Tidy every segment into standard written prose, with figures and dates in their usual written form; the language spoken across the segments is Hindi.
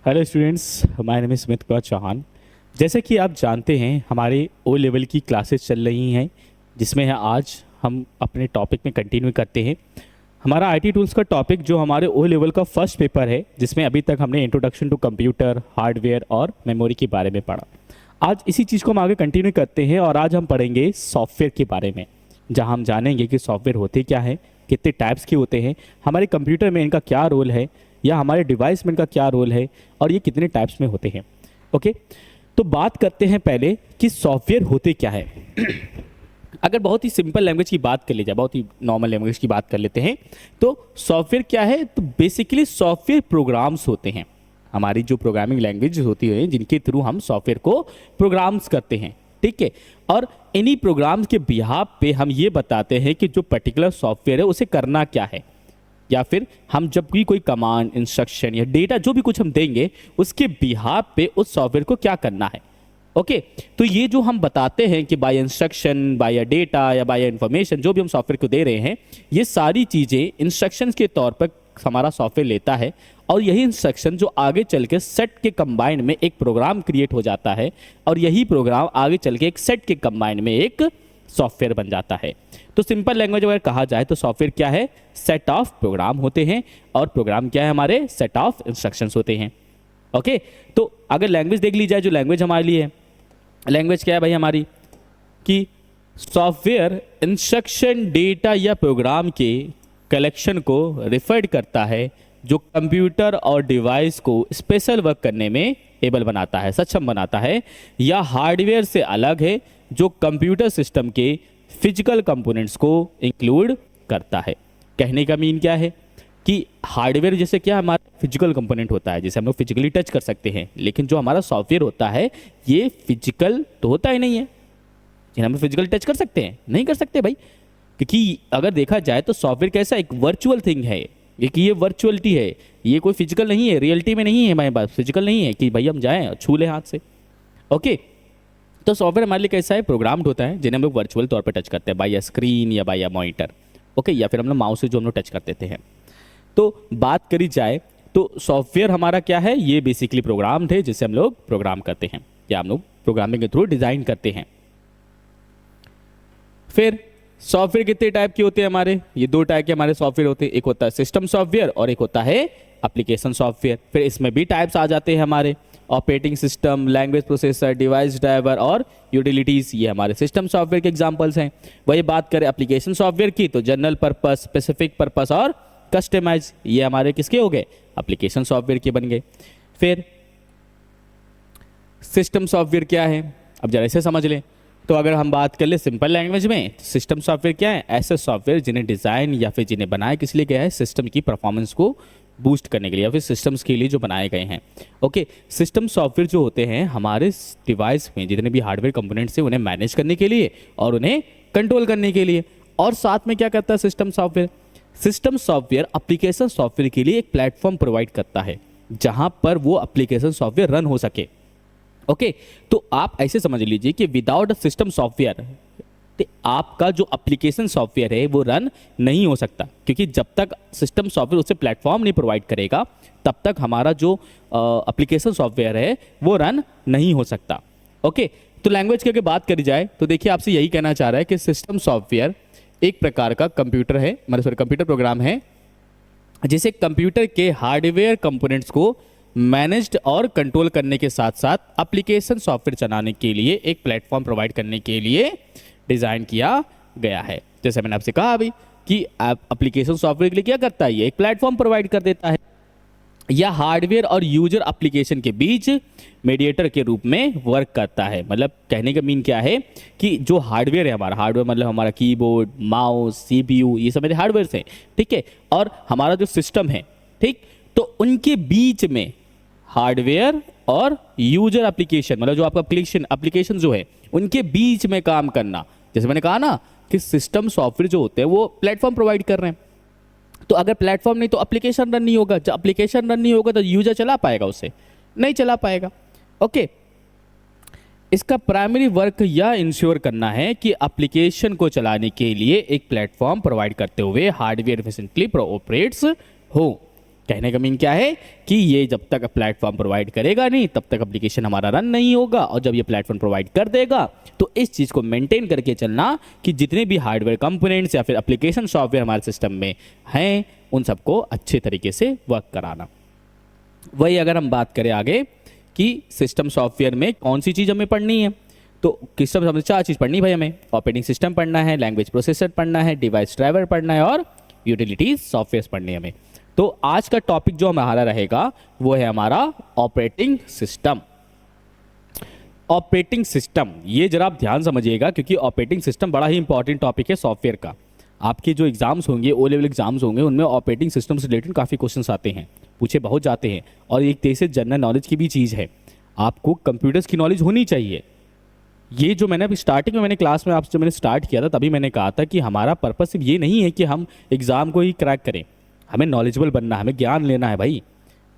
Hello students, my name is Smit Kumar Chauhan. जैसे कि आप जानते हैं हमारे ओ लेवल की क्लासेस चल रही हैं, जिसमें है आज हम अपने टॉपिक में कंटिन्यू करते हैं। हमारा आईटी टूल्स का टॉपिक जो हमारे ओ लेवल का फर्स्ट पेपर है, जिसमें अभी तक हमने इंट्रोडक्शन टू कंप्यूटर, हार्डवेयर और मेमोरी के बारे में पढ़ा। आज इसी चीज़ को हम आगे कंटिन्यू करते हैं और आज हम पढ़ेंगे सॉफ्टवेयर के बारे में, जहाँ हम जानेंगे कि सॉफ्टवेयर होते क्या हैं, कितने टाइप्स के होते हैं, हमारे कंप्यूटर में इनका क्या रोल है या हमारे डिवाइस में इनका क्या रोल है और ये कितने टाइप्स में होते हैं। ओके, तो बात करते हैं पहले कि सॉफ्टवेयर होते क्या है। अगर बहुत ही सिंपल लैंग्वेज की बात कर ली जाए, बहुत ही नॉर्मल लैंग्वेज की बात कर लेते हैं, तो सॉफ्टवेयर क्या है? तो बेसिकली सॉफ्टवेयर प्रोग्राम्स होते हैं, हमारी जो प्रोग्रामिंग लैंग्वेज होती है जिनके थ्रू हम सॉफ्टवेयर को प्रोग्राम्स करते हैं, ठीक है। और इन्हीं प्रोग्राम्स के बिहाफ पे हम ये बताते हैं कि जो पर्टिकुलर सॉफ्टवेयर है उसे करना क्या है, या फिर हम जब भी कोई कमांड, इंस्ट्रक्शन या डेटा जो भी कुछ हम देंगे उसके बिहाफ पे उस सॉफ्टवेयर को क्या करना है। ओके, तो ये जो हम बताते हैं कि बाय इंस्ट्रक्शन, बाय डेटा या बाय इंफॉर्मेशन, जो भी हम सॉफ्टवेयर को दे रहे हैं, ये सारी चीज़ें इंस्ट्रक्शंस के तौर पर हमारा सॉफ्टवेयर लेता है और यही इंस्ट्रक्शन जो आगे चल के सेट के कंबाइन में एक प्रोग्राम क्रिएट हो जाता है और यही प्रोग्राम आगे चल के एक सेट के कंबाइन में एक सॉफ्टवेयर बन जाता है। तो सिंपल लैंग्वेज अगर कहा जाए तो सॉफ्टवेयर क्या है? सेट ऑफ प्रोग्राम होते हैं और प्रोग्राम क्या है? हमारे सेट ऑफ इंस्ट्रक्शंस होते हैं। ओके, तो अगर लैंग्वेज देख ली जाए, जो लैंग्वेज हमारे लिए है, लैंग्वेज क्या है भाई हमारी? कि सॉफ्टवेयर इंस्ट्रक्शन, डेटा या प्रोग्राम के कलेक्शन को रिफर्ड करता है जो कंप्यूटर और डिवाइस को स्पेशल वर्क करने में एबल बनाता है, सक्षम बनाता है, या हार्डवेयर से अलग है जो कंप्यूटर सिस्टम के फिजिकल कंपोनेंट्स को इंक्लूड करता है। कहने का मीन क्या है कि हार्डवेयर जैसे क्या हमारा फिजिकल कंपोनेंट होता है, जैसे हम लोग फिजिकली टच कर सकते हैं, लेकिन जो हमारा सॉफ्टवेयर होता है ये फिजिकल तो होता ही नहीं है। जिन्हें हम फिजिकल टच कर सकते हैं? नहीं कर सकते भाई, क्योंकि अगर देखा जाए तो सॉफ्टवेयर कैसा एक वर्चुअल थिंग है, कि ये वर्चुअलिटी है, ये कोई फिजिकल नहीं है, रियलिटी में नहीं है, हमारे पास फिजिकल नहीं है कि भाई हम जाएं छू लें हाथ से। ओके, तो सॉफ्टवेयर हमारे लिए कैसा है? प्रोग्राम्ड होता है, जिन्हें हम लोग वर्चुअल तौर पर टच करते हैं बाय स्क्रीन या बाय मॉनिटर। ओके, या फिर हम लोग माउस से जो हम लोग टच कर देते हैं। तो बात करी जाए तो सॉफ्टवेयर हमारा क्या है? ये बेसिकली प्रोग्राम्ड है जिसे हम लोग प्रोग्राम करते हैं या हम लोग प्रोग्रामिंग के थ्रू डिजाइन करते हैं। फिर सॉफ्टवेयर कितने टाइप के होते हैं हमारे? ये दो टाइप के हमारे सॉफ्टवेयर होते हैं, एक होता है सिस्टम सॉफ्टवेयर और एक होता है एप्लीकेशन सॉफ्टवेयर। फिर इसमें भी टाइप्स आ जाते हैं हमारे, operating system, language processor, device driver और यूटिलिटीज, ये हमारे सिस्टम सॉफ्टवेयर के एग्जांपल्स हैं। वही बात करें एप्लीकेशन सॉफ्टवेयर की तो जनरल पर्पस, स्पेसिफिक पर्पस और कस्टमाइज, ये हमारे किसके हो गए? एप्लीकेशन सॉफ्टवेयर के बन गए। फिर सिस्टम सॉफ्टवेयर क्या है? अब जरा इसे समझ लें। तो अगर हम बात कर ले सिंपल लैंग्वेज में, सिस्टम सॉफ्टवेयर क्या है? ऐसे सॉफ्टवेयर जिन्हें डिज़ाइन या फिर जिन्हें बनाया किस लिए गया है? सिस्टम की परफॉर्मेंस को बूस्ट करने के लिए या फिर सिस्टम्स के लिए जो बनाए गए हैं। ओके, सिस्टम सॉफ्टवेयर जो होते हैं हमारे डिवाइस में जितने भी हार्डवेयर कंपोनेंट्स हैं उन्हें मैनेज करने के लिए और उन्हें कंट्रोल करने के लिए। और साथ में क्या करता है system software? System software application software के लिए एक प्लेटफॉर्म प्रोवाइड करता है जहां पर वो एप्लीकेशन सॉफ्टवेयर रन हो सके। ओके, तो आप ऐसे समझ लीजिए कि विदाउट सिस्टम सॉफ्टवेयर आपका जो एप्लीकेशन सॉफ्टवेयर है वो रन नहीं हो सकता, क्योंकि जब तक सिस्टम सॉफ्टवेयर उसे प्लेटफॉर्म नहीं प्रोवाइड करेगा तब तक हमारा जो एप्लीकेशन सॉफ्टवेयर है वो रन नहीं हो सकता। ओके, तो लैंग्वेज की अगर बात करी जाए तो देखिए आपसे यही कहना चाह रहा है कि सिस्टम सॉफ्टवेयर एक प्रकार का कंप्यूटर है, मतलब सॉरी कंप्यूटर प्रोग्राम है, जिसे कंप्यूटर के हार्डवेयर कंपोनेंट्स को मैनेज्ड और कंट्रोल करने के साथ साथ एप्लीकेशन सॉफ्टवेयर चलाने के लिए एक प्लेटफॉर्म प्रोवाइड करने के लिए डिज़ाइन किया गया है। जैसे मैंने आपसे कहा अभी कि एप्लीकेशन सॉफ्टवेयर के लिए क्या करता है? ये एक प्लेटफॉर्म प्रोवाइड कर देता है या हार्डवेयर और यूजर एप्लीकेशन के बीच मीडिएटर के रूप में वर्क करता है। मतलब कहने का मीन क्या है कि जो हार्डवेयर है हमारा, हार्डवेयर मतलब हमारा कीबोर्ड, माउस, सीपीयू, ये सब मेरे हार्डवेयर हैं, ठीक है, और हमारा जो सिस्टम है, ठीक, तो उनके बीच में हार्डवेयर और यूजर एप्लीकेशन, मतलब जो आपका एप्लीकेशन जो है उनके बीच में काम करना। जैसे मैंने कहा ना कि सिस्टम सॉफ्टवेयर जो होते हैं वो प्लेटफॉर्म प्रोवाइड कर रहे हैं, तो अगर प्लेटफॉर्म नहीं तो एप्लीकेशन रन नहीं होगा, जब एप्लीकेशन रन नहीं होगा तो यूजर चला पाएगा, उसे नहीं चला पाएगा। ओके, इसका प्राइमरी वर्क यह इंश्योर करना है कि एप्लीकेशन को चलाने के लिए एक प्लेटफॉर्म प्रोवाइड करते हुए हार्डवेयर एफिशिएंटली ऑपरेट्स हो। कहने का मीन क्या है कि ये जब तक प्लेटफॉर्म प्रोवाइड करेगा नहीं तब तक एप्लीकेशन हमारा रन नहीं होगा, और जब ये प्लेटफॉर्म प्रोवाइड कर देगा तो इस चीज़ को मेंटेन करके चलना कि जितने भी हार्डवेयर कंपोनेंट्स या फिर एप्लीकेशन सॉफ्टवेयर हमारे सिस्टम में हैं उन सबको अच्छे तरीके से वर्क कराना। वही अगर हम बात करें आगे कि सिस्टम सॉफ्टवेयर में कौन सी चीज़ हमें पढ़नी है, तो सिस्टम हमें 4 चीज़ पढ़नी भाई, हमें ऑपरेटिंग सिस्टम पढ़ना है, लैंग्वेज प्रोसेसर पढ़ना है, डिवाइस ड्राइवर पढ़ना है और यूटिलिटीज सॉफ्टवेयर पढ़नी है हमें। तो आज का टॉपिक जो हमारा रहेगा वो है हमारा ऑपरेटिंग सिस्टम। ऑपरेटिंग सिस्टम, ये जरा आप ध्यान समझिएगा क्योंकि ऑपरेटिंग सिस्टम बड़ा ही इंपॉर्टेंट टॉपिक है सॉफ्टवेयर का। आपके जो एग्जाम्स होंगे, ओ लेवल एग्जाम्स होंगे, उनमें ऑपरेटिंग सिस्टम से रिलेटेड काफ़ी क्वेश्चंस आते हैं, पूछे बहुत जाते हैं, और एक तरह से जनरल नॉलेज की भी चीज़ है। आपको कंप्यूटर्स की नॉलेज होनी चाहिए। ये जो मैंने अभी स्टार्टिंग में मैंने क्लास में आपसे जब मैंने स्टार्ट किया था तभी मैंने कहा था कि हमारा पर्पस सिर्फ ये नहीं है कि हम एग्ज़ाम को ही क्रैक करें, हमें नॉलेजेबल बनना है, हमें ज्ञान लेना है भाई।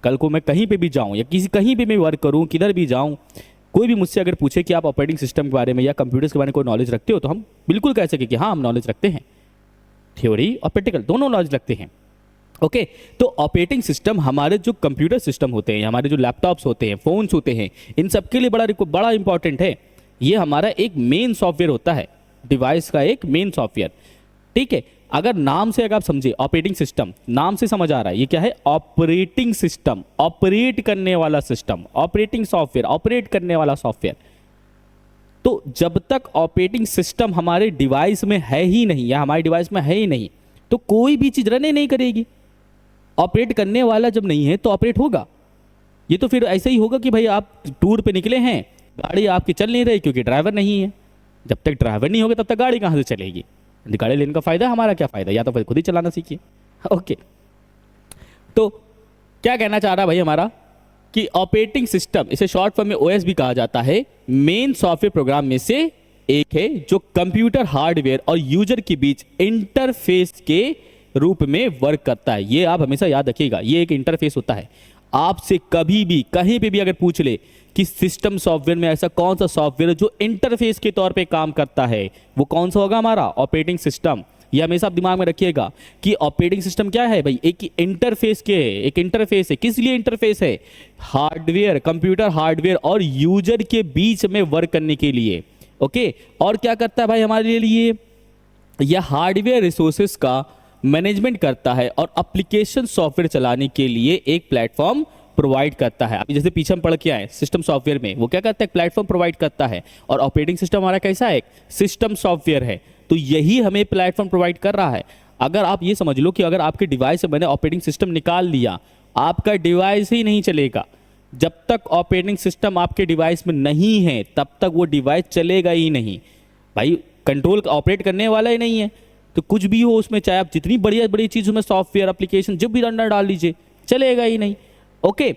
कल को मैं कहीं पे भी जाऊं या कहीं पे मैं वर्क करूं, किधर भी जाऊं, कोई भी मुझसे अगर पूछे कि आप ऑपरेटिंग सिस्टम के बारे में या कंप्यूटर्स के बारे में कोई नॉलेज रखते हो, तो हम बिल्कुल कह सके कि हाँ हम नॉलेज रखते हैं, थ्योरी और प्रैक्टिकल दोनों नॉलेज रखते हैं। ओके तो ऑपरेटिंग सिस्टम हमारे जो कंप्यूटर सिस्टम होते हैं, हमारे जो लैपटॉप्स होते हैं, फ़ोन्स होते हैं, इन सब के लिए बड़ा इंपॉर्टेंट है। ये हमारा एक मेन सॉफ्टवेयर होता है, डिवाइस का एक मेन सॉफ्टवेयर। ठीक है, अगर नाम से अगर आप समझे ऑपरेटिंग सिस्टम, नाम से समझ आ रहा है ये क्या है, ऑपरेटिंग सिस्टम, ऑपरेट करने वाला सिस्टम, ऑपरेटिंग सॉफ्टवेयर, ऑपरेट करने वाला सॉफ्टवेयर। तो जब तक ऑपरेटिंग सिस्टम हमारे डिवाइस में है ही नहीं या हमारे डिवाइस में है ही नहीं तो कोई भी चीज़ रन नहीं करेगी। ऑपरेट करने वाला जब नहीं है तो ऑपरेट होगा। ये तो फिर ऐसे ही होगा कि भाई आप टूर पे निकले हैं, गाड़ी आपकी चल नहीं रही क्योंकि ड्राइवर नहीं है। जब तक ड्राइवर नहीं होगा तब तक गाड़ी कहाँ से चलेगी? गाड़ी लेने का फ़ायदा, हमारा क्या फ़ायदा? या तो फिर खुद ही चलाना सीखिए। ओके, तो क्या कहना चाह रहा भाई हमारा कि ऑपरेटिंग सिस्टम, इसे शॉर्ट फॉर्म में ओएस भी कहा जाता है, मेन सॉफ्टवेयर प्रोग्राम में से एक है जो कंप्यूटर हार्डवेयर और यूजर के बीच इंटरफेस के रूप में वर्क करता है। ये आप हमेशा याद रखिएगा, ये एक इंटरफेस होता है। आपसे कभी भी कहीं पे भी अगर पूछ ले कि सिस्टम सॉफ्टवेयर में ऐसा कौन सा सॉफ्टवेयर है जो इंटरफेस के तौर पे काम करता है, वो कौन सा होगा? हमारा ऑपरेटिंग सिस्टम। ये हमेशा आप दिमाग में रखिएगा कि ऑपरेटिंग सिस्टम क्या है भाई, एक इंटरफेस के एक इंटरफेस है। किस लिए इंटरफेस है? हार्डवेयर, कंप्यूटर हार्डवेयर और यूजर के बीच में वर्क करने के लिए। ओके, और क्या करता है भाई हमारे लिए? यह हार्डवेयर रिसोर्सेस का मैनेजमेंट करता है और एप्लीकेशन सॉफ्टवेयर चलाने के लिए एक प्लेटफॉर्म प्रोवाइड करता है। अभी जैसे पीछे हम पढ़ के आए सिस्टम सॉफ्टवेयर में, वो क्या करता है? प्लेटफॉर्म प्रोवाइड करता है। और ऑपरेटिंग सिस्टम हमारा कैसा है? सिस्टम सॉफ्टवेयर है, तो यही हमें प्लेटफॉर्म प्रोवाइड कर रहा है। अगर आप ये समझ लो कि अगर आपके डिवाइस से मैंने ऑपरेटिंग सिस्टम निकाल लिया, आपका डिवाइस ही नहीं चलेगा। जब तक ऑपरेटिंग सिस्टम आपके डिवाइस में नहीं है तब तक वो डिवाइस चलेगा ही नहीं भाई। कंट्रोल ऑपरेट करने वाला ही नहीं है तो कुछ भी हो उसमें, चाहे आप जितनी बढ़िया बड़ी चीज़ उसमें सॉफ्टवेयर एप्लीकेशन जब भी अंदर डाल लीजिए, चलेगा ही नहीं। ओके,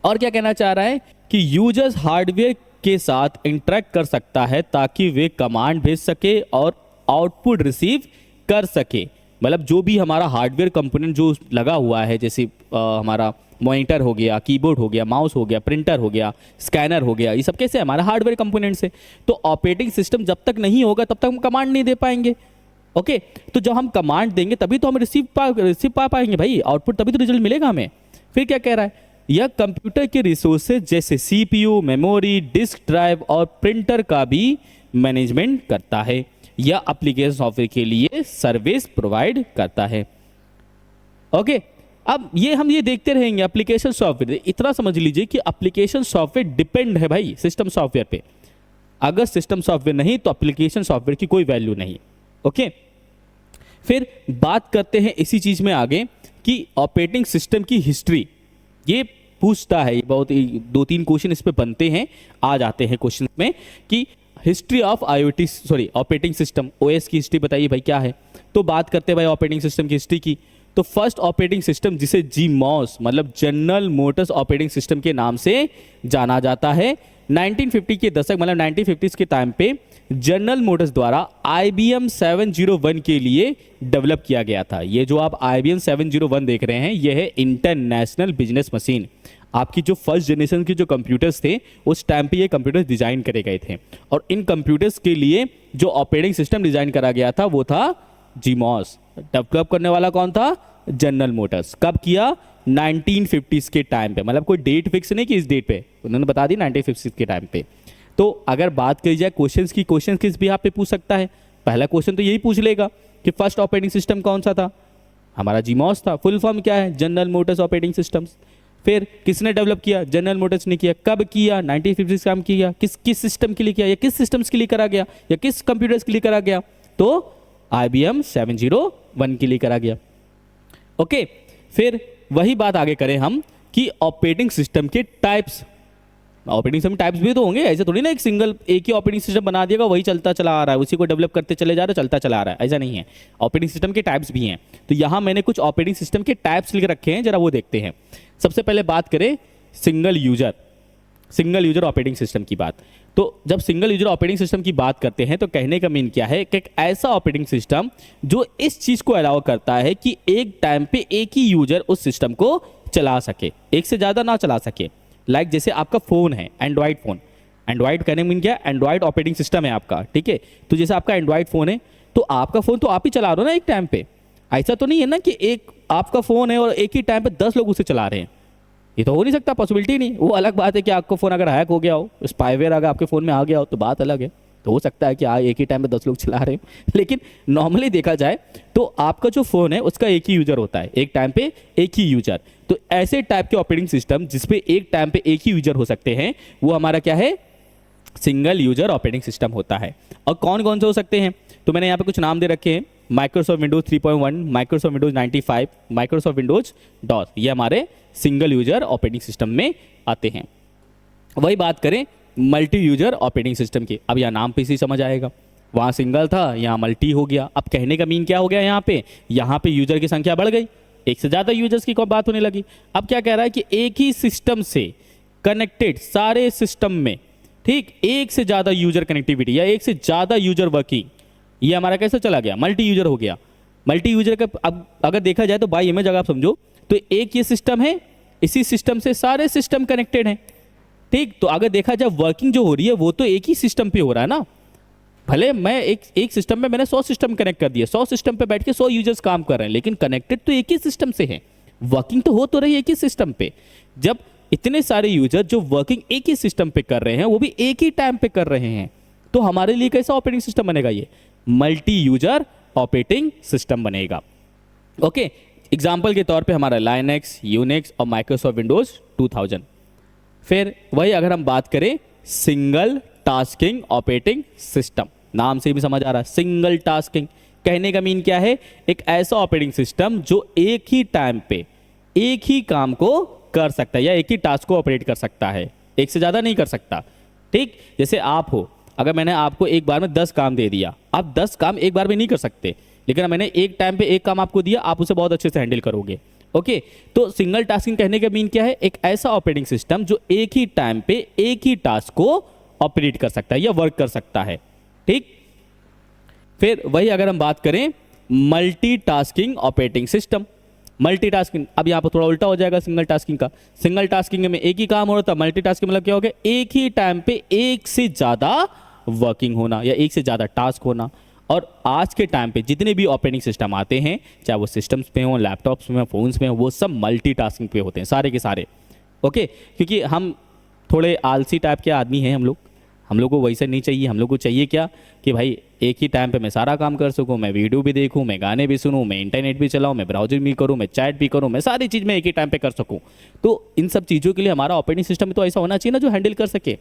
और क्या कहना चाह रहा है कि यूजर्स हार्डवेयर के साथ इंटरेक्ट कर सकता है ताकि वे कमांड भेज सके और आउटपुट रिसीव कर सके। मतलब जो भी हमारा हार्डवेयर कंपोनेंट जो लगा हुआ है, जैसे हमारा मॉनिटर हो गया, कीबोर्ड हो गया, माउस हो गया, प्रिंटर हो गया, स्कैनर हो गया, ये सब कैसे हमारा हार्डवेयर कंपोनेंट्स है। तो ऑपरेटिंग सिस्टम जब तक नहीं होगा तब तक हम कमांड नहीं दे पाएंगे। ओके, तो जब हम कमांड देंगे तभी तो हम रिसीव पा पाएंगे भाई, आउटपुट तभी तो रिजल्ट मिलेगा हमें। फिर क्या कह रहा है? यह कंप्यूटर के रिसोर्सेज जैसे सीपीयू, मेमोरी, डिस्क ड्राइव और प्रिंटर का भी मैनेजमेंट करता है। यह एप्लीकेशन सॉफ्टवेयर के लिए सर्विस प्रोवाइड करता है। ओके, अब हम ये देखते रहेंगे एप्लीकेशन सॉफ्टवेयर। इतना समझ लीजिए कि एप्लीकेशन सॉफ्टवेयर डिपेंड है भाई सिस्टम सॉफ्टवेयर पे। अगर सिस्टम सॉफ्टवेयर नहीं तो एप्लीकेशन सॉफ्टवेयर की कोई वैल्यू नहीं। ओके, फिर बात करते हैं इसी चीज में आगे कि ऑपरेटिंग सिस्टम की हिस्ट्री। ये पूछता है, ये बहुत 2-3 क्वेश्चन इस पे बनते हैं, आ जाते हैं क्वेश्चन में कि history of operating system, OS की हिस्ट्री बताइए भाई क्या है। तो बात करते हैं भाई ऑपरेटिंग सिस्टम की हिस्ट्री की। तो फर्स्ट ऑपरेटिंग सिस्टम जिसे जीमॉस मतलब जनरल मोटर्स ऑपरेटिंग सिस्टम के नाम से जाना जाता है, 1950 के दशक मतलब 1950s के टाइम पे जनरल मोटर्स द्वारा IBM 701 के लिए डेवलप किया गया था। ये जो आप IBM 701 देख रहे हैं ये है इंटरनेशनल बिजनेस मशीन। आपकी जो फर्स्ट जनरेशन के जो कंप्यूटर्स थे उस टाइम पे ये कंप्यूटर्स डिजाइन करे गए थे और इन कंप्यूटर्स के लिए जो ऑपरेटिंग सिस्टम डिजाइन करा गया था वो था जीमॉस। डेवलप करने वाला कौन था? General Motors. कब किया? 1950s के टाइम पे, मतलब कोई डेट फिक्स नहीं कि इस डेट पे, उन्होंने बता दी 1950s के टाइम पे। तो अगर बात करी जाए क्वेश्चंस की, क्वेश्चन किस भी आप पे पूछ सकता है? पहला क्वेश्चन तो यही पूछ लेगा कि फर्स्ट ऑपरेटिंग सिस्टम कौन सा था? हमारा जीमॉस था। फुल फॉर्म क्या है? General Motors operating systems. फिर किसने डेवलप किया? जनरल मोटर्स ने किया। कब किया? 1950 काम किया। किस सिस्टम के लिए किया, या किस सिस्टम्स के लिए करा गया, या किस कंप्यूटर्स के लिए करा गया? तो IBM 701 के लिए करा गया। ओके, फिर वही बात आगे करें हम कि ऑपरेटिंग सिस्टम के टाइप्स। ऑपरेटिंग सिस्टम टाइप्स भी तो होंगे, ऐसे थोड़ी ना एक ही ऑपरेटिंग सिस्टम बना दिएगा, वही चलता चला आ रहा है, उसी को डेवलप करते चले जा रहे, चलता चला आ रहा है, ऐसा नहीं है। ऑपरेटिंग सिस्टम के टाइप्स भी हैं। तो यहाँ मैंने कुछ ऑपरेटिंग सिस्टम के टाइप्स लिख रखे हैं, जरा वो देखते हैं। सबसे पहले बात करें सिंगल यूजर ऑपरेटिंग सिस्टम की बात। तो जब सिंगल यूजर ऑपरेटिंग सिस्टम की बात करते हैं तो कहने का मीन क्या है कि एक ऐसा ऑपरेटिंग सिस्टम जो इस चीज को अलाउ करता है कि एक टाइम पे एक ही यूजर उस सिस्टम को चला सके, एक से ज्यादा ना चला सके। लाइक जैसे आपका फोन है, एंड्रॉइड फोन। एंड्रॉइड कहने मीन क्या? एंड्रॉइड ऑपरेटिंग सिस्टम है आपका, ठीक है। तो जैसे आपका एंड्रॉइड फोन है, तो आपका फोन तो आप ही चला रहे हो ना एक टाइम पे। ऐसा तो नहीं है ना कि एक आपका फोन है और एक ही टाइम पे 10 लोग उसे चला रहे हैं, ये तो हो नहीं सकता, पॉसिबिलिटी नहीं। वो अलग बात है कि आपका फोन अगर हैक हो गया हो, स्पाईवेयर अगर आपके फोन में आ गया हो तो बात अलग है, तो हो सकता है कि एक ही टाइम पे 10 लोग चला रहे हो। लेकिन नॉर्मली देखा जाए तो आपका जो फोन है उसका एक ही यूजर होता है, एक टाइम पे एक ही यूजर। तो ऐसे टाइप के ऑपरेटिंग सिस्टम जिसपे एक टाइम पे एक ही यूजर हो सकते हैं, वो हमारा क्या है? सिंगल यूजर ऑपरेटिंग सिस्टम होता है। और कौन कौन से हो सकते हैं? तो मैंने यहाँ पे कुछ नाम दे रखे हैं। Microsoft Windows 3.1, Microsoft Windows 95, Microsoft Windows DOS, ये हमारे सिंगल यूजर ऑपरेटिंग सिस्टम में आते हैं। वही बात करें मल्टी यूजर ऑपरेटिंग सिस्टम की, अब यह नाम पे से समझ आएगा, वहाँ सिंगल था, यहाँ मल्टी हो गया। अब कहने का मीन क्या हो गया? यहाँ पे यूजर की संख्या बढ़ गई, एक से ज़्यादा यूजर्स की बात होने लगी। अब क्या कह रहा है कि एक ही सिस्टम से कनेक्टेड सारे सिस्टम में, ठीक, एक से ज़्यादा यूजर कनेक्टिविटी या एक से ज़्यादा यूजर वर्किंग, ये हमारा कैसे चला गया? मल्टी यूजर हो गया। मल्टी यूजर का अब अगर देखा जाए तो बाय इमेज अगर आप समझो तो एक ये सिस्टम है, इसी सिस्टम से सारे सिस्टम कनेक्टेड हैं, ठीक। तो अगर देखा जाए वर्किंग जो हो रही है वो तो एक ही सिस्टम पे हो रहा है ना। भले मैं एक सिस्टम में मैंने 100 सिस्टम कनेक्ट कर दिया, 100 सिस्टम पे बैठ के 100 यूजर्स काम कर रहे हैं, लेकिन कनेक्टेड तो एक ही सिस्टम से है, वर्किंग तो हो तो रही है एक ही सिस्टम पे। जब इतने सारे यूजर जो वर्किंग एक ही सिस्टम पे कर रहे हैं, वो भी एक ही टाइम पे कर रहे हैं, तो हमारे लिए कैसा ऑपरेटिंग सिस्टम बनेगा? ये मल्टी यूजर ऑपरेटिंग सिस्टम बनेगा। ओके, एग्जाम्पल के तौर पे हमारा लाइनक्स, यूनिक्स और माइक्रोसॉफ्ट विंडोज 2000। फिर वही अगर हम बात करें सिंगल टास्किंग ऑपरेटिंग सिस्टम, नाम से भी समझ आ रहा है सिंगल टास्किंग। कहने का मीन क्या है? एक ऐसा ऑपरेटिंग सिस्टम जो एक ही टाइम पे एक ही काम को कर सकता है या एक ही टास्क को ऑपरेट कर सकता है, एक से ज़्यादा नहीं कर सकता, ठीक। जैसे आप हो, अगर मैंने आपको एक बार में 10 काम दे दिया, आप 10 काम एक बार में नहीं कर सकते, लेकिन मैंने एक टाइम पे एक काम आपको दिया, आप उसे बहुत अच्छे से हैंडल करोगे। ओके, तो सिंगल टास्किंग कहने का मीन क्या है? एक ऐसा ऑपरेटिंग सिस्टम जो एक ही टाइम पे एक ही टास्क को ऑपरेट कर सकता है या वर्क कर सकता है, ठीक। फिर वही अगर हम बात करें मल्टीटास्किंग ऑपरेटिंग सिस्टम, मल्टीटास्किंग, अब यहाँ पर थोड़ा उल्टा हो जाएगा सिंगल टास्किंग का। सिंगल टास्किंग में एक ही काम हो रहा था, मल्टीटास्किंग मतलब क्या हो गया? एक ही टाइम पे एक से ज़्यादा वर्किंग होना या एक से ज़्यादा टास्क होना। और आज के टाइम पे जितने भी ऑपरेटिंग सिस्टम आते हैं, चाहे वो सिस्टम्स पे हों, लैपटॉप्स में, फ़ोन्स में, वो सब मल्टीटास्किंग पे होते हैं सारे के सारे। ओके, क्योंकि हम थोड़े आलसी टाइप के आदमी हैं, हम लोग को वैसे नहीं चाहिए। हम लोग को चाहिए क्या कि भाई एक ही टाइम पे मैं सारा काम कर सकूं, मैं वीडियो भी देखूं, मैं गाने भी सुनूं, मैं इंटरनेट भी चलाऊं, मैं ब्राउजिंग भी करूं, मैं चैट भी करूं, मैं सारी चीज़ मैं एक ही टाइम पे कर सकूं। तो इन सब चीज़ों के लिए हमारा ऑपरेटिंग सिस्टम तो ऐसा होना चाहिए ना जो हैंडल कर सके।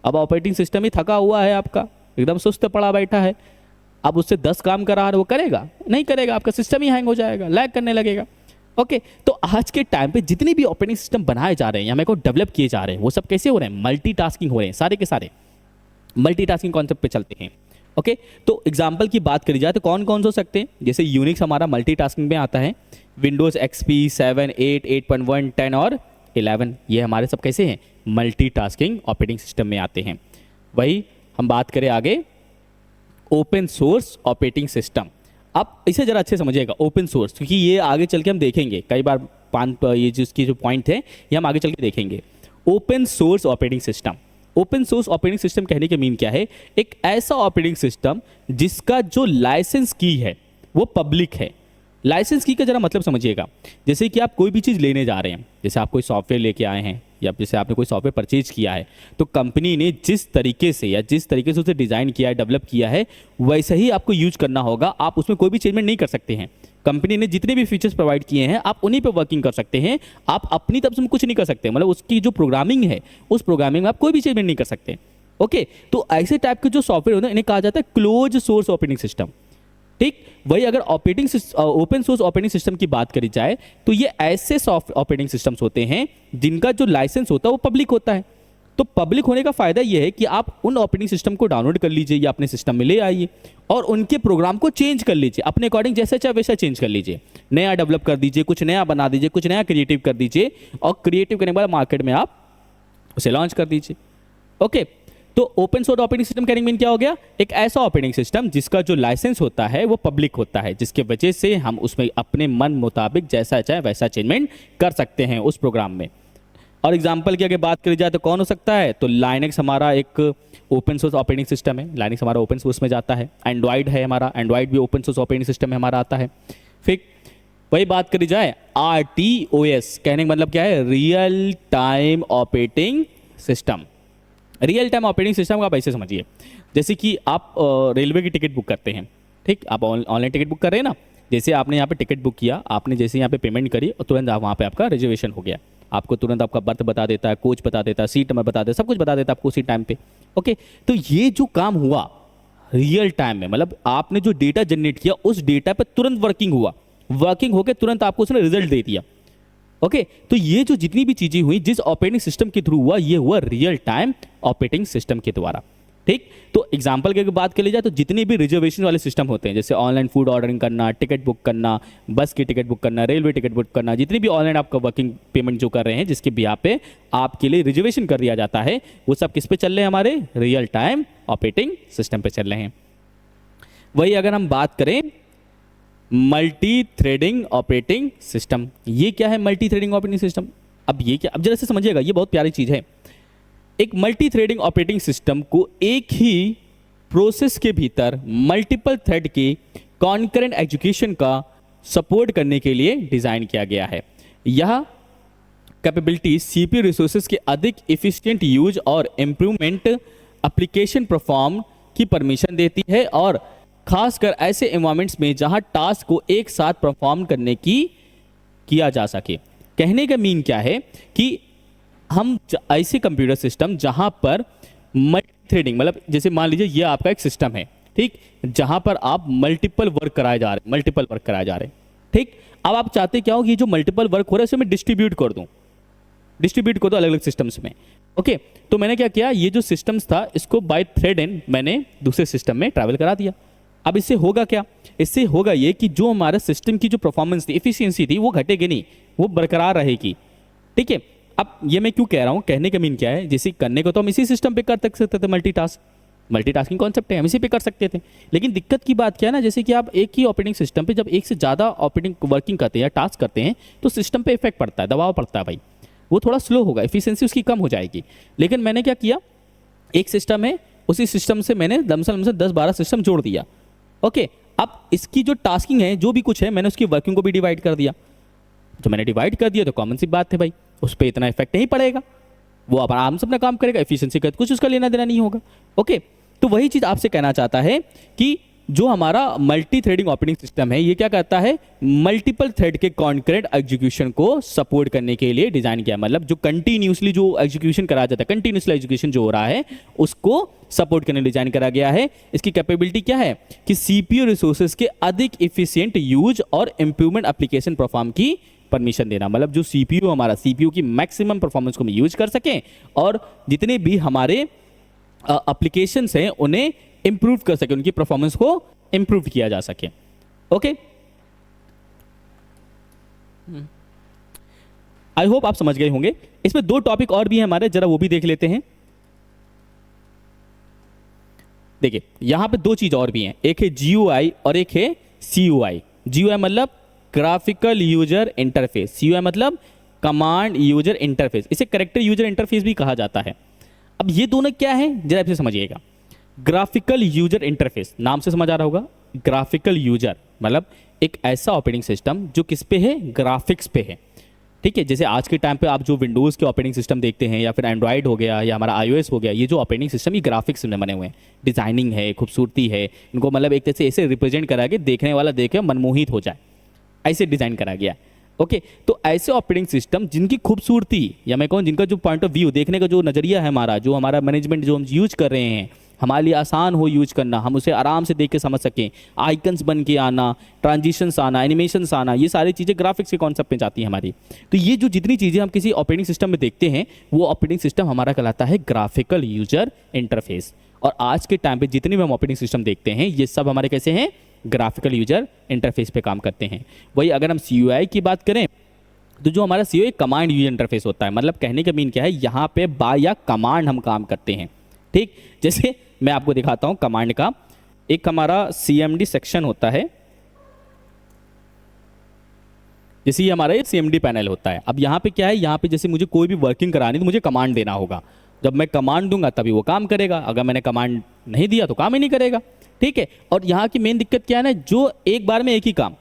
अब ऑपरेटिंग सिस्टम ही थका हुआ है, आपका एकदम सुस्त पड़ा बैठा है, अब उससे 10 काम करा रहे, वो करेगा नहीं? करेगा, आपका सिस्टम ही हैंग हो जाएगा, लैग करने लगेगा। ओके, तो आज के टाइम पे जितने भी ऑपरेटिंग सिस्टम बनाए जा रहे हैं या मेरे को डेवलप किए जा रहे हैं, वो सब कैसे हो रहे हैं? मल्टीटास्किंग हो रहे हैं, सारे के सारे मल्टीटास्किंग कॉन्सेप्ट पे चलते हैं। ओके, तो एग्जांपल की बात करी जाए तो कौन कौन हो सकते हैं? जैसे यूनिक्स हमारा मल्टीटास्किंग में आता है, विंडोज XP 7, 8, 8.1, 10 और 11, ये हमारे सब कैसे हैं? मल्टीटास्किंग ऑपरेटिंग सिस्टम में आते हैं। वही हम बात करें आगे ओपन सोर्स ऑपरेटिंग सिस्टम। अब इसे जरा अच्छे समझिएगा, ओपन सोर्स, क्योंकि ये आगे चल के हम देखेंगे कई बार ये जिसकी जो पॉइंट है ये हम आगे चल के देखेंगे। Open source operating system, open source operating system कहने के मीन क्या है? एक ऐसा ऑपरेटिंग सिस्टम जिसका जो लाइसेंस की है वो पब्लिक है, लाइसेंस की का जरा मतलब समझिएगा। जैसे कि आप कोई भी चीज़ लेने जा रहे हैं, जैसे आप कोई सॉफ्टवेयर लेके आए हैं या जैसे आपने कोई सॉफ्टवेयर परचेज किया है, तो कंपनी ने जिस तरीके से या जिस तरीके से उसे डिज़ाइन किया है, डेवलप किया है, वैसे ही आपको यूज करना होगा। आप उसमें कोई भी चेंजमेंट नहीं कर सकते हैं। कंपनी ने जितने भी फीचर्स प्रोवाइड किए हैं आप उन्हीं पे वर्किंग कर सकते हैं। आप अपनी तरफ से कुछ नहीं कर सकते, मतलब उसकी जो प्रोग्रामिंग है उस प्रोग्रामिंग में आप कोई भी चेंजमेंट नहीं कर सकते। ओके, तो ऐसे टाइप के जो सॉफ्टवेयर होते हैं इन्हें कहा जाता है क्लोज सोर्स ऑपरेटिंग सिस्टम। ठीक, वही अगर ओपन सोर्स ऑपरेटिंग सिस्टम की बात करी जाए तो ये ऐसे सॉफ्ट ऑपरेटिंग सिस्टम्स होते हैं जिनका जो लाइसेंस होता है वो पब्लिक होता है। तो पब्लिक होने का फायदा ये है कि आप उन ऑपरेटिंग सिस्टम को डाउनलोड कर लीजिए या अपने सिस्टम में ले आइए और उनके प्रोग्राम को चेंज कर लीजिए, अपने अकॉर्डिंग जैसा चाहे वैसा चेंज कर लीजिए, नया डेवलप कर दीजिए, कुछ नया बना दीजिए, कुछ नया क्रिएटिव कर दीजिए और क्रिएटिव करने के बाद मार्केट में आप उसे लॉन्च कर दीजिए। ओके, तो ओपन सोर्स ऑपरेटिंग सिस्टम कहने मीन क्या हो गया? एक ऐसा ऑपरेटिंग सिस्टम जिसका जो लाइसेंस होता है वो पब्लिक होता है, जिसके वजह से हम उसमें अपने मन मुताबिक जैसा चाहे वैसा चेंजमेंट कर सकते हैं उस प्रोग्राम में। और एग्जांपल की अगर बात करी जाए तो कौन हो सकता है? तो लाइनक्स हमारा एक ओपन सोर्स ऑपरेटिंग सिस्टम है, लाइनक्स हमारा ओपन सोर्स में जाता है। एंड्रॉइड है हमारा, एंड्रॉइड भी ओपन सोर्स ऑपरेटिंग सिस्टम में हमारा आता है। फिर वही बात करी जाए RTOS, कहने का मतलब क्या है? Real time operating system. Real time operating system को आप ऐसे समझिए, जैसे कि आप रेलवे की टिकट बुक करते हैं। ठीक, आप ऑनलाइन टिकट बुक कर रहे हैं ना, जैसे आपने यहाँ पे टिकट बुक किया, आपने जैसे यहाँ पे पेमेंट करी और तुरंत वहाँ पे आपका रिजर्वेशन हो गया। आपको तुरंत आपका बर्थ बता देता है, कोच बता देता है, सीट नंबर बता देता है, सब कुछ बता देता है आपको उसी टाइम पे। ओके, तो ये जो काम हुआ रियल टाइम में, मतलब आपने जो डेटा जनरेट किया उस डेटा पे तुरंत वर्किंग हुआ, वर्किंग होकर तुरंत आपको उसने रिजल्ट दे दिया। ओके, तो ये जो जितनी भी चीजें हुई जिस ऑपरेटिंग सिस्टम के थ्रू हुआ, ये हुआ रियल टाइम ऑपरेटिंग सिस्टम के द्वारा। ठीक, तो एग्जांपल की बात कर ली जाए तो जितने भी रिजर्वेशन वाले सिस्टम होते हैं, जैसे ऑनलाइन फूड ऑर्डरिंग करना, टिकट बुक करना, बस की टिकट बुक करना, रेलवे टिकट बुक करना, जितनी भी ऑनलाइन आपका वर्किंग पेमेंट जो कर रहे हैं जिसके बिहार पे आपके लिए रिजर्वेशन कर दिया जाता है, वो सब किस पे चल रहे हैं? हमारे रियल टाइम ऑपरेटिंग सिस्टम पे चल रहे हैं। वही अगर हम बात करें मल्टी थ्रेडिंग ऑपरेटिंग सिस्टम, ये क्या है मल्टी थ्रेडिंग ऑपरेटिंग सिस्टम? अब ये क्या, अब जरा से समझिएगा, ये बहुत प्यारी चीज है। एक मल्टी थ्रेडिंग ऑपरेटिंग सिस्टम को एक ही प्रोसेस के भीतर मल्टीपल थ्रेड के कॉन्करेंट एग्जीक्यूशन का सपोर्ट करने के लिए डिजाइन किया गया है। यह कैपेबिलिटी सीपीयू रिसोर्सेज के अधिक इफिशिएंट यूज और इम्प्रूवमेंट एप्लीकेशन परफॉर्म की परमिशन देती है, और खासकर ऐसे एनवायरमेंट्स में जहां टास्क को एक साथ परफॉर्म करने की किया जा सके। कहने का मीन क्या है कि हम ऐसे कंप्यूटर सिस्टम जहां पर मल्टी थ्रेडिंग, मतलब जैसे मान लीजिए ये आपका एक सिस्टम है, ठीक, जहां पर आप मल्टीपल वर्क कराए जा रहे हैं, ठीक। अब आप चाहते क्या हो कि जो मल्टीपल वर्क हो रहा है उसे मैं डिस्ट्रीब्यूट कर दूं अलग अलग सिस्टम्स में। ओके, तो मैंने क्या किया, ये जो सिस्टम्स था इसको बाय थ्रेड एंड मैंने दूसरे सिस्टम में ट्रैवल करा दिया। अब इससे होगा क्या? इससे होगा ये कि जो हमारा सिस्टम की जो परफॉर्मेंस थी, एफिशिएंसी थी, वो घटेगी नहीं, वो बरकरार रहेगी। ठीक है, अब ये मैं क्यों कह रहा हूँ, कहने का मीन क्या है, जैसे करने को तो हम इसी सिस्टम पे कर सकते थे, मल्टीटास्किंग कॉन्सेप्ट है, हम इसी पे कर सकते थे। लेकिन दिक्कत की बात क्या है ना, जैसे कि आप एक ही ऑपरेटिंग सिस्टम पे जब एक से ज़्यादा ऑपरेटिंग वर्किंग करते हैं या टास्क करते हैं तो सिस्टम पे इफेक्ट पड़ता है, दबाव पड़ता है भाई, वो थोड़ा स्लो होगा, एफिशिएंसी उसकी कम हो जाएगी। लेकिन मैंने क्या किया, एक सिस्टम है, उसी सिस्टम से मैंने लमसम 10-12 सिस्टम जोड़ दिया। ओके, अब इसकी जो टास्किंग है, जो भी कुछ है, मैंने उसकी वर्किंग को भी डिवाइड कर दिया। जो मैंने डिवाइड कर दिया तो कॉमन सी बात है भाई, उस पर इतना इफेक्ट नहीं पड़ेगा, वो आराम से अपना काम करेगा, एफिशिएंसी का कुछ उसका लेना देना नहीं होगा। ओके, तो वही चीज़ आपसे कहना चाहता है कि जो हमारा मल्टी थ्रेडिंग ऑपरेटिंग सिस्टम है, ये क्या करता है, मल्टीपल थ्रेड के कॉन्करेंट एग्जीक्यूशन को सपोर्ट करने के लिए डिजाइन किया। मतलब जो कंटिन्यूसली जो एग्जीक्यूशन करा जाता है, कंटिन्यूसली एग्जीक्यूशन जो हो रहा है उसको सपोर्ट करने डिजाइन करा गया है। इसकी कैपेबिलिटी क्या है कि सीपीयू रिसोर्सेज के अधिक इफिशिएंट यूज और इंप्रूवमेंट एप्लीकेशन परफॉर्म की परमिशन देना। मतलब जो सीपीयू, हमारा सीपीयू की मैक्सिमम परफॉर्मेंस को हम यूज कर सकें और जितने भी हमारे एप्लीकेशंस हैं उन्हें इंप्रूव कर सके, उनकी परफॉर्मेंस को इंप्रूव किया जा सके। ओके, आई होप आप समझ गए होंगे। इसमें 2 टॉपिक और भी हैं हमारे, जरा वो भी देख लेते हैं। देखिए यहां पे 2 चीज और भी हैं, एक है GUI और एक है CUI। GUI मतलब ग्राफिकल यूजर इंटरफेस, CUI मतलब कमांड यूजर इंटरफेस, इसे कैरेक्टर यूजर इंटरफेस भी कहा जाता है। अब ये दोनों क्या है, जरा आपसे समझिएगा। ग्राफिकल यूजर इंटरफेस, नाम से समझ आ रहा होगा। ग्राफिकल यूजर मतलब एक ऐसा ऑपरेटिंग सिस्टम जो किस पे है, ग्राफिक्स पे है। ठीक है, जैसे आज के टाइम पे आप जो विंडोज़ के ऑपरेटिंग सिस्टम देखते हैं या फिर एंड्रॉयड हो गया या हमारा iOS हो गया, ये जो ऑपरेटिंग सिस्टम ये ग्राफिक्स में बने हुए हैं, डिजाइनिंग है, खूबसूरती है, इनको मतलब एक तरह से ऐसे रिप्रेजेंट करा के देखने वाला देखे मनमोहित हो जाए, ऐसे डिज़ाइन करा गया है। ओके, तो ऐसे ऑपरेटिंग सिस्टम जिनकी खूबसूरती या मैं कहूँ जिनका जो पॉइंट ऑफ व्यू देखने का जो नज़रिया है हमारा, जो हमारा मैनेजमेंट जो हम यूज कर रहे हैं, हमारे लिए आसान हो यूज करना, हम उसे आराम से देख के समझ सकें, आइकन्स बन के आना, ट्रांजिशंस आना, एनिमेशंस आना, ये सारी चीज़ें ग्राफिक्स के कॉन्सेप्ट में जाती हैं हमारी। तो ये जो जितनी चीज़ें हम किसी ऑपरेटिंग सिस्टम में देखते हैं वो ऑपरेटिंग सिस्टम हमारा कहलाता है ग्राफिकल यूजर इंटरफेस। और आज के टाइम पे जितने भी हम ऑपरेटिंग सिस्टम देखते हैं ये सब हमारे कैसे हैं, ग्राफिकल यूजर इंटरफेस पे काम करते हैं। वही अगर हम CUI की बात करें तो जो हमारा CUI कमांड यूजर इंटरफेस होता है, मतलब कहने का मीन क्या है, यहाँ पे बाय या कमांड हम काम करते हैं। ठीक, जैसे मैं आपको दिखाता हूँ कमांड का, एक हमारा CMD सेक्शन होता है, जैसे ये हमारा CMD पैनल होता है। अब यहाँ पे क्या है, यहाँ पे जैसे मुझे कोई भी वर्किंग करानी तो मुझे कमांड देना होगा, जब मैं कमांड दूंगा तभी वो काम करेगा, अगर मैंने कमांड नहीं दिया तो काम ही नहीं करेगा। ठीक है, और यहाँ की मेन दिक्कत क्या है ना, जो एक बार में एक ही काम,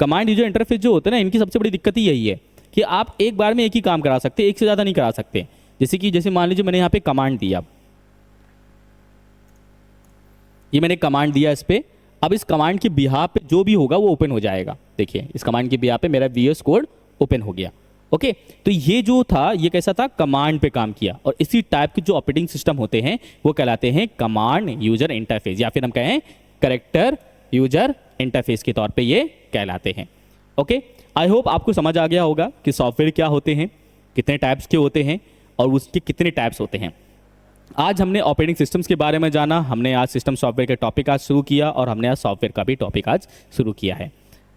कमांड यूजर इंटरफेस जो होते हैं ना, इनकी सबसे बड़ी दिक्कत ही यही है कि आप एक बार में एक ही काम करा सकते, एक से ज़्यादा नहीं करा सकते। जैसे मान लीजिए मैंने यहाँ पे कमांड दिया, ये मैंने कमांड दिया इस पे, अब इस कमांड के बिहाफ पे जो भी होगा वो ओपन हो जाएगा। देखिए इस कमांड के बिहाफ पे मेरा VS कोड ओपन हो गया। ओके, तो ये जो था ये कैसा था, कमांड पे काम किया। और इसी टाइप के जो ऑपरेटिंग सिस्टम होते हैं वो कहलाते हैं कमांड यूजर इंटरफेस, या फिर हम कहें कैरेक्टर यूजर इंटरफेस के तौर पे ये कहलाते हैं। ओके, आई होप आपको समझ आ गया होगा कि सॉफ्टवेयर क्या होते हैं, कितने टाइप्स के होते हैं और उसके कितने टाइप्स होते हैं। आज हमने ऑपरेटिंग सिस्टम्स के बारे में जाना, हमने आज सिस्टम सॉफ्टवेयर का टॉपिक आज शुरू किया और हमने आज सॉफ्टवेयर का भी टॉपिक आज शुरू किया है।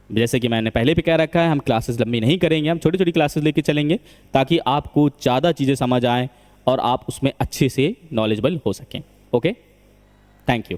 जैसे कि मैंने पहले भी कह रखा है, हम क्लासेस लंबी नहीं करेंगे, हम छोटी छोटी क्लासेस लेके चलेंगे ताकि आपको ज़्यादा चीज़ें समझ आएँ और आप उसमें अच्छे से नॉलेजेबल हो सकें। Okay, thank you.